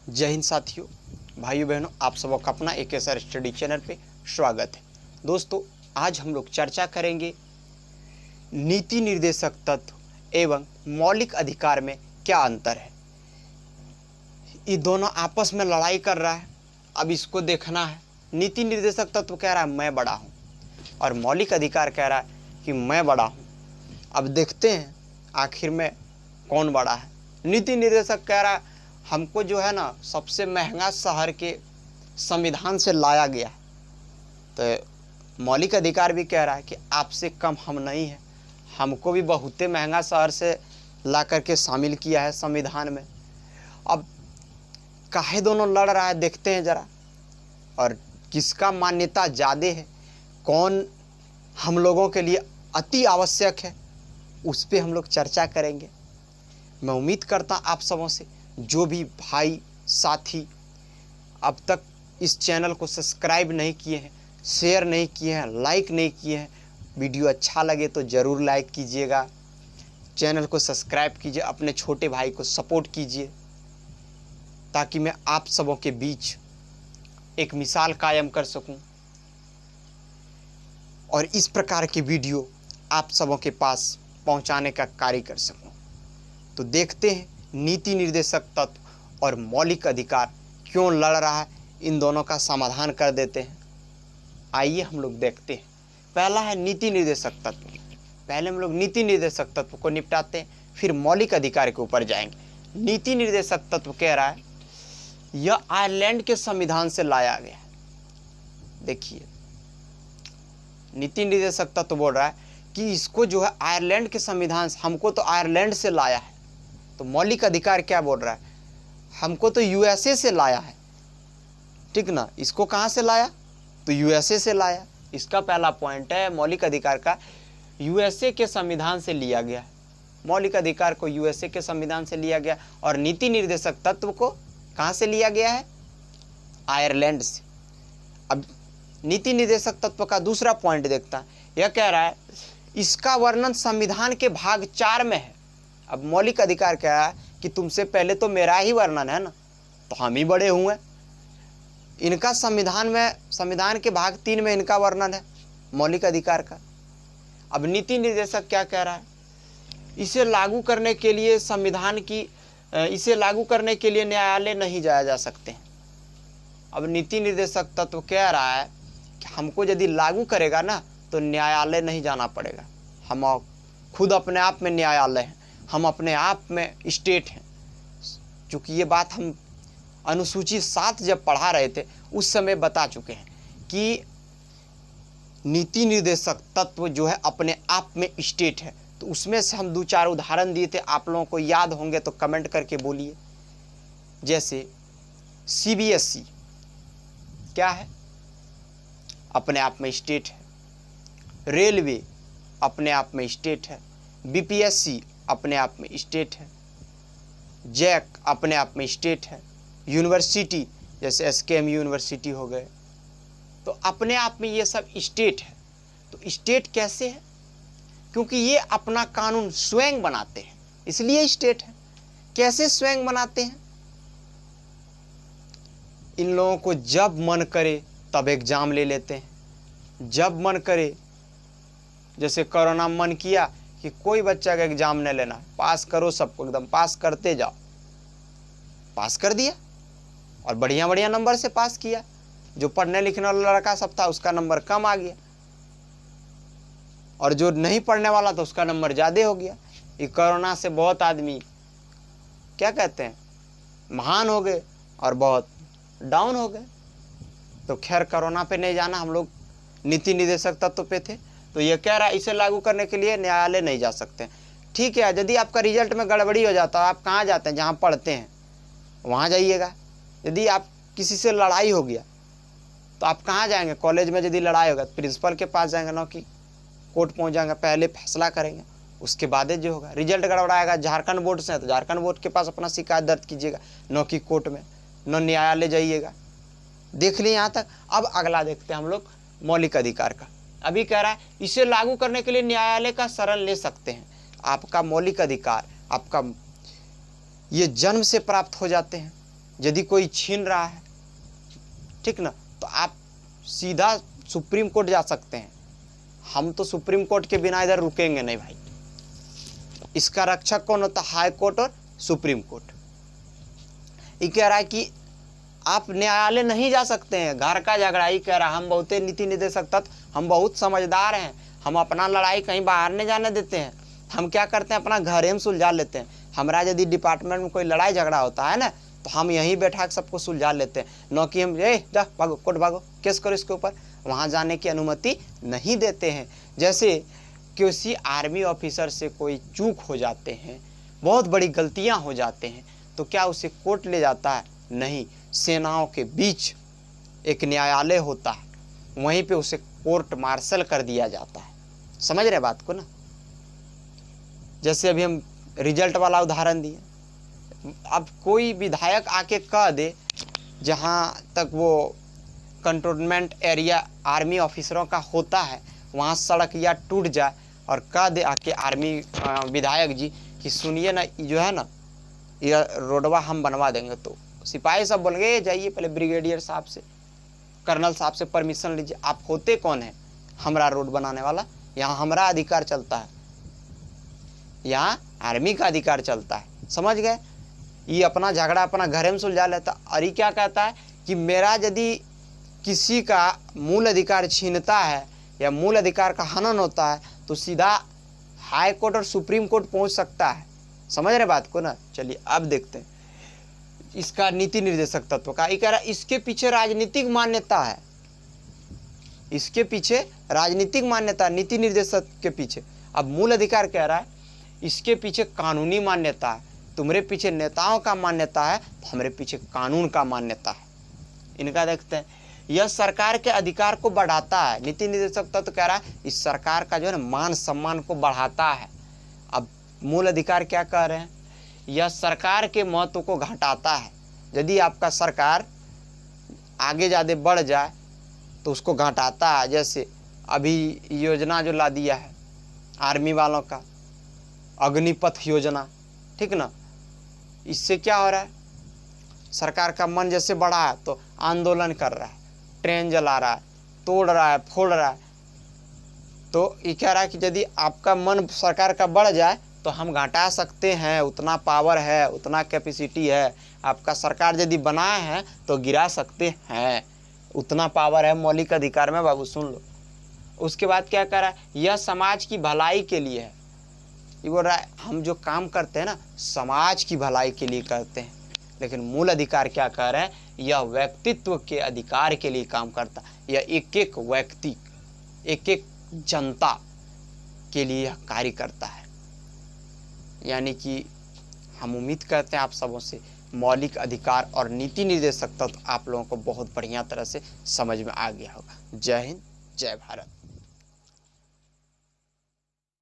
जय हिंद साथियों, भाइयों बहनों, आप सबों का अपना एक ऐसा स्टडी चैनल पे स्वागत है। दोस्तों, आज हम लोग चर्चा करेंगे नीति निर्देशक तत्व एवं मौलिक अधिकार में क्या अंतर है। ये दोनों आपस में लड़ाई कर रहा है, अब इसको देखना है। नीति निर्देशक तत्व कह रहा है मैं बड़ा हूँ और मौलिक अधिकार कह रहा है कि मैं बड़ा हूँ। अब देखते हैं आखिर में कौन बड़ा है। नीति निर्देशक कह रहा है हमको जो है ना सबसे महंगा शहर के संविधान से लाया गया, तो मौलिक अधिकार भी कह रहा है कि आपसे कम हम नहीं हैं, हमको भी बहुते महंगा शहर से ला करके शामिल किया है संविधान में। अब काहे दोनों लड़ रहा है देखते हैं ज़रा, और किसका मान्यता ज़्यादा है, कौन हम लोगों के लिए अति आवश्यक है, उस पर हम लोग चर्चा करेंगे। मैं उम्मीद करता आप सबों से, जो भी भाई साथी अब तक इस चैनल को सब्सक्राइब नहीं किए हैं, शेयर नहीं किए हैं, लाइक नहीं किए हैं, वीडियो अच्छा लगे तो ज़रूर लाइक कीजिएगा, चैनल को सब्सक्राइब कीजिए, अपने छोटे भाई को सपोर्ट कीजिए, ताकि मैं आप सबों के बीच एक मिसाल कायम कर सकूं और इस प्रकार के वीडियो आप सबों के पास पहुंचाने का कार्य कर सकूं। तो देखते हैं नीति निर्देशक तत्व और मौलिक अधिकार क्यों लड़ रहा है, इन दोनों का समाधान कर देते हैं। आइए हम लोग देखते हैं। पहला है नीति निर्देशक तत्व। पहले हम लोग नीति निर्देशक तत्व को निपटाते हैं, फिर मौलिक अधिकार के ऊपर जाएंगे। नीति निर्देशक तत्व कह रहा है यह आयरलैंड के संविधान से लाया गया है। देखिए, नीति निर्देशक तत्व बोल रहा है कि इसको जो है आयरलैंड के संविधान, हमको तो आयरलैंड से लाया है। तो मौलिक अधिकार क्या बोल रहा है, हमको तो यूएसए से लाया है, ठीक ना। इसको कहाँ से लाया, तो यूएसए से लाया। इसका पहला पॉइंट है मौलिक अधिकार का, यूएसए के संविधान से लिया गया है। मौलिक अधिकार को यूएसए के संविधान से लिया गया और नीति निर्देशक तत्व को कहाँ से लिया गया है, आयरलैंड से। अब नीति निर्देशक तत्व का दूसरा पॉइंट देखता है, यह कह रहा है इसका वर्णन संविधान के भाग 4 में है। अब मौलिक अधिकार कह रहा है कि तुमसे पहले तो मेरा ही वर्णन है ना, तो हम ही बड़े हुए। इनका संविधान में, संविधान के भाग 3 में इनका वर्णन है मौलिक अधिकार का। अब नीति निर्देशक क्या कह रहा है, इसे लागू करने के लिए संविधान की, इसे लागू करने के लिए न्यायालय नहीं जाया जा सकते। अब नीति निर्देशक तत्व कह रहा है कि हमको यदि लागू करेगा ना तो न्यायालय नहीं जाना पड़ेगा, हम खुद अपने आप में न्यायालय हैं, हम अपने आप में स्टेट हैं। चूँकि ये बात हम अनुसूची 7 जब पढ़ा रहे थे उस समय बता चुके हैं कि नीति निर्देशक तत्व जो है अपने आप में स्टेट है। तो उसमें से हम 2-4 उदाहरण दिए थे, आप लोगों को याद होंगे तो कमेंट करके बोलिए। जैसे सीबीएसई क्या है, अपने आप में स्टेट है। रेलवे अपने आप में स्टेट है। बीपीएससी अपने आप में स्टेट है। जैक अपने आप में स्टेट है। यूनिवर्सिटी जैसे एसकेएम यूनिवर्सिटी हो गए, तो अपने आप में ये सब स्टेट है। तो स्टेट कैसे है, क्योंकि ये अपना कानून स्वयं बनाते हैं, इसलिए स्टेट है। कैसे स्वयं बनाते हैं, इन लोगों को जब मन करे तब एग्जाम ले लेते हैं, जब मन करे। जैसे कोरोना मन किया कि कोई बच्चा का एग्जाम नहीं लेना, पास करो सबको, एकदम पास करते जाओ, पास कर दिया और बढ़िया बढ़िया नंबर से पास किया। जो पढ़ने लिखने वाला लड़का सब था उसका नंबर कम आ गया, और जो नहीं पढ़ने वाला था उसका नंबर ज़्यादा हो गया। ये कोरोना से बहुत आदमी क्या कहते हैं, महान हो गए और बहुत डाउन हो गए। तो खैर कोरोना पे नहीं जाना, हम लोग नीति निर्देशक तत्व पे थे। तो ये कह रहा है इसे लागू करने के लिए न्यायालय नहीं जा सकते। ठीक है, यदि आपका रिजल्ट में गड़बड़ी हो जाता है, आप कहाँ जाते हैं, जहाँ पढ़ते हैं वहाँ जाइएगा। यदि आप किसी से लड़ाई हो गया तो आप कहाँ जाएंगे, कॉलेज में यदि लड़ाई होगा तो प्रिंसिपल के पास जाएंगे, ना कि कोर्ट पहुँच जाएंगे, पहले फैसला करेंगे, उसके बाद जो होगा। रिजल्ट गड़बड़ाएगा झारखंड बोर्ड से तो झारखंड बोर्ड के पास अपना शिकायत दर्ज कीजिएगा, न कि कोर्ट में, न न्यायालय जाइएगा। देख लिए यहाँ तक। अब अगला देखते हैं हम लोग मौलिक अधिकार का। अभी कह रहा है इसे लागू करने के लिए न्यायालय का शरण ले सकते हैं। आपका मौलिक अधिकार आपका ये जन्म से प्राप्त हो जाते हैं। यदि कोई छीन रहा है, ठीक ना, तो आप सीधा सुप्रीम कोर्ट जा सकते हैं। हम तो सुप्रीम कोर्ट के बिना इधर रुकेंगे नहीं भाई। इसका रक्षक कौन होता है? हाई कोर्ट और सुप्रीम कोर्ट। ये कह रहा है कि आप न्यायालय नहीं जा सकते हैं, घर का झगड़ा। ही कह रहा है हम बहुत नीति निर्देशक तत्व, हम बहुत समझदार हैं, हम अपना लड़ाई कहीं बाहर नहीं जाने देते हैं। हम क्या करते हैं, अपना घर में सुलझा लेते हैं। हमारा यदि डिपार्टमेंट में कोई लड़ाई झगड़ा होता है ना, तो हम यहीं बैठा के सबको सुलझा लेते हैं। न कि हम जा भागो कोर्ट भागो केस करो इसके ऊपर, वहाँ जाने की अनुमति नहीं देते हैं। जैसे किसी आर्मी ऑफिसर से कोई चूक हो जाते हैं, बहुत बड़ी गलतियाँ हो जाते हैं, तो क्या उसे कोर्ट ले जाता है? नहीं। सेनाओं के बीच एक न्यायालय होता है, वहीं पे उसे कोर्ट मार्शल कर दिया जाता है। समझ रहे बात को ना? जैसे अभी हम रिजल्ट वाला उदाहरण दिए। अब कोई विधायक आके कह दे, जहाँ तक वो कंटोनमेंट एरिया आर्मी ऑफिसरों का होता है, वहाँ सड़क या टूट जाए और कह दे आके आर्मी विधायक जी कि सुनिए ना, जो है ना ये रोडवा हम बनवा देंगे, तो सिपाही सब बोल गए जाइए पहले ब्रिगेडियर साहब से, कर्नल साहब से परमिशन लीजिए। आप होते कौन है? हमारा रोड बनाने वाला। यहाँ हमारा अधिकार चलता है, यहाँ आर्मी का अधिकार चलता है। समझ गए? ये अपना झगड़ा अपना घर में सुलझा लेता। और ये क्या कहता है कि मेरा यदि किसी का मूल अधिकार छीनता है या मूल अधिकार का हनन होता है, तो सीधा हाई कोर्ट और सुप्रीम कोर्ट पहुंच सकता है। समझ रहे बात को ना? चलिए अब देखते हैं इसका नीति निर्देशक तत्व का। ये कह रहा है इसके पीछे राजनीतिक मान्यता है, इसके पीछे राजनीतिक मान्यता, नीति निर्देशक के पीछे। अब मूल अधिकार कह रहा है इसके पीछे कानूनी मान्यता है। तुम्हारे पीछे नेताओं का मान्यता है, तो हमारे पीछे कानून का मान्यता है। इनका देखते हैं, यह सरकार के अधिकार को बढ़ाता है। नीति निर्देशक तत्व कह रहा है इस सरकार का जो है ना मान सम्मान को बढ़ाता है। अब मूल अधिकार क्या कह रहे हैं? यह सरकार के महत्व को घटाता है। यदि आपका सरकार आगे ज़्यादा बढ़ जाए तो उसको घटाता है। जैसे अभी योजना जो ला दिया है आर्मी वालों का, अग्निपथ योजना, ठीक ना, इससे क्या हो रहा है? सरकार का मन जैसे बढ़ा है तो आंदोलन कर रहा है, ट्रेन जला रहा है, तोड़ रहा है, फोड़ रहा है। तो ये कह रहा है कि यदि आपका मन सरकार का बढ़ जाए तो हम घटा सकते हैं, उतना पावर है, उतना कैपेसिटी है। आपका सरकार यदि बनाए हैं तो गिरा सकते हैं, उतना पावर है मौलिक अधिकार में। बाबू सुन लो। उसके बाद क्या कर रहा है? यह समाज की भलाई के लिए है। ये बोल रहा है हम जो काम करते हैं ना समाज की भलाई के लिए करते हैं। लेकिन मूल अधिकार क्या कह रहे हैं? यह व्यक्तित्व के अधिकार के लिए काम करता है। यह एक एक व्यक्ति, एक एक जनता के लिए यह कार्य करता है। यानी कि हम उम्मीद करते हैं आप सबों से मौलिक अधिकार और नीति निर्देशक तत्व आप लोगों को बहुत बढ़िया तरह से समझ में आ गया होगा। जय हिंद, जय भारत।